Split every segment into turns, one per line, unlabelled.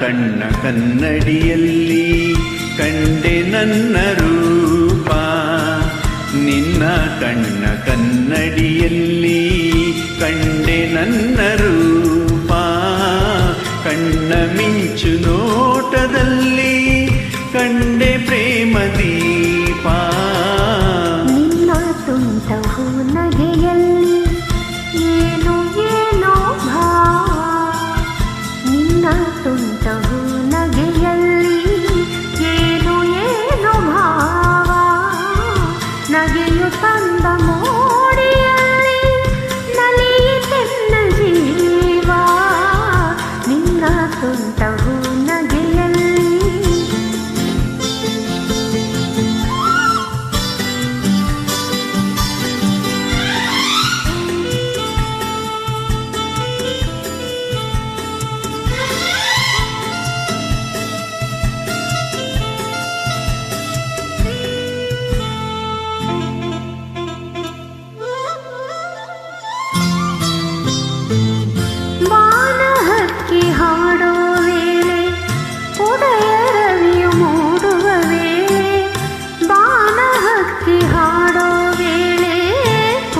ಕಣ್ಣ ಕನ್ನಡಿಯಲ್ಲಿ ಕಂಡೆ ನನ್ನ ರೂಪ, ನಿನ್ನ ಕಣ್ಣ ಕನ್ನಡಿಯಲ್ಲಿ ಕಂಡೆ ನನ್ನ ರೂಪ, ಕಣ್ಣ ಮಿಂಚು ನೋಟದಲ್ಲಿ ಕಂಡೆ ಪ್ರೇಮ ದೀಪ.
ನಿನ್ನ ತುಂಟವು ನಗೆಯಲ್ಲಿ ಏನು ಏನೋ ಭಾವ, ನಿನ್ನ ತುಂಟವು ನಗೆಯಲ್ಲಿ ಏನು ಏನೋ ಭಾವ, ನಗೆಯು ತಂದ ಮೋಡಿಯಲ್ಲಿ ನಲಿಯಿತೆನ್ನ ಜೀವ, ನಿನ್ನ ತುಂಟವು ನಗೆಯಲ್ಲಿ. ಹಾಡೋ ವೇಳೆ ಉದಯ ರವಿಯು ಮೂಡುವ ವೇಳೆ, ಬಾನ ಹಕ್ಕಿ ಹಾಡೋ ವೇಳೆ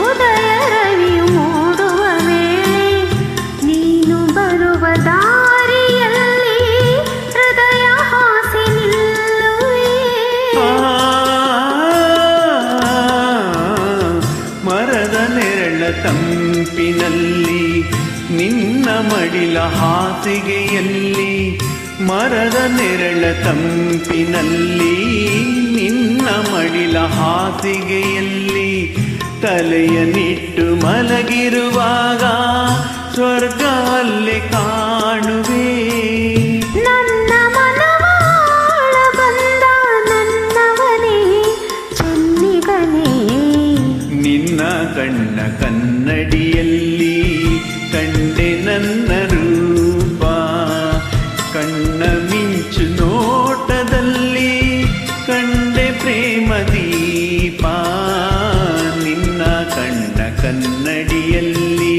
ಉದಯ ರವಿಯು ಮೂಡುವ ವೇಳೆ, ನೀನು ಬರುವ ದಾರಿಯಲ್ಲಿ ಹೃದಯ ಹಾಸಿ ನಿಲ್ಲುವೆ.
ಮರದ ನೆರಳ ತಂಪಿನಲ್ಲಿ ನಿನ್ನ ಮಡಿಲ ಹಾಸಿಗೆಯಲ್ಲಿ, ಮರದ ನೆರಳ ತಂಪಿನಲ್ಲಿ ನಿನ್ನ ಮಡಿಲ ಹಾಸಿಗೆಯಲ್ಲಿ, ತಲೆಯ ನಿಟ್ಟು ಮಲಗಿರುವಾಗ ಸ್ವರ್ಗ ಅಲ್ಲೇ ಕಾಣುವೆ.
ನನ್ನ ಮನವಾಳ ಬಂದ ನನ್ನವನೇ ಚೆನ್ನಿಗನೇ,
ನಿನ್ನ ಕಣ್ಣ ಕನ್ನಡಿಯಲ್ಲಿ ಕಂಡೆ ನನ್ನ ರೂಪ, ಕಣ್ಣ ಮಿಂಚು ನೋಟದಲ್ಲಿ ಕಂಡೆ ಪ್ರೇಮ ದೀಪ, ನಿನ್ನ ಕಣ್ಣ ಕನ್ನಡಿಯಲ್ಲಿ.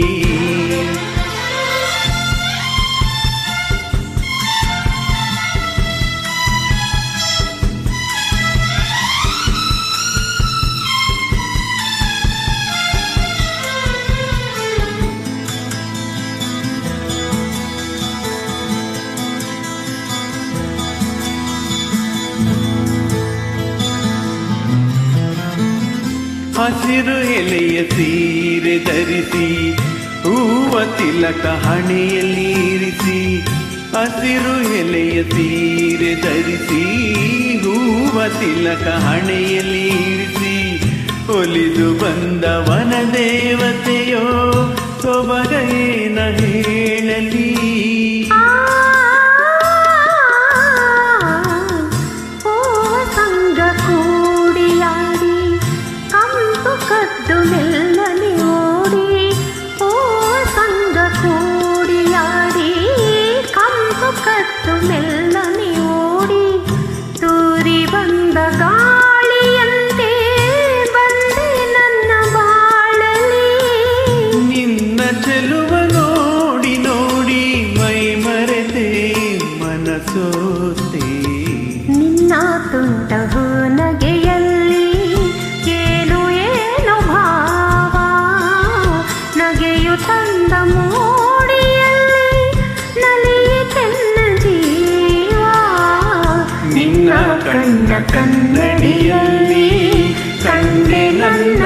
ಹಸಿರು ಎಲೆಯ ಸೀರೆ ಧರಿಸಿ ಹೂವ ತಿಲಕ ಹಣೆಯಲ್ಲಿ ಇರಿಸಿ, ಹಸಿರು ಎಲೆಯ ಸೀರೆ ಧರಿಸಿ ಹೂವ ತಿಲಕ ಹಣೆಯಲ್ಲಿ ಇರಿಸಿ, ಒಲಿದು ಬಂದ ವನ ದೇವತೆಯೋ ಸೊಬಗೇನ ಹೇಳಲಿ.
ಕದ್ದು ಮೆಲ್ಲನೆ ಓಡಿ, ಓ ಸಂಗ ಕೂಡಿಯಾಡಿ, ಕಂಪು ಕದ್ದು ಮೆಲ್ಲನೆ ಓಡಿ, ತೂರಿ ಬಂದ ಗಾಳಿಯಂತೆ ಬಂದೆ ನನ್ನ ಬಾಳಲಿ.
ನಿನ್ನ ಚೆಲುವ ನೋಡಿ ನೋಡಿ ಮೈ ಮರೆತೆ ಮನಸೋತೆ,
ನಿನ್ನ ತುಂಟವು ನಗೆಯಲ್ಲಿ ತಂದ ಮೋಡಿಯಲ್ಲಿ ನಲಿಯಿತೆನ್ನ ಜೀವ, ನಿನ್ನ ಕಣ್ಣ ಕನ್ನಡಿಯಲ್ಲಿ ಕಂಡೆ ನನ್ನ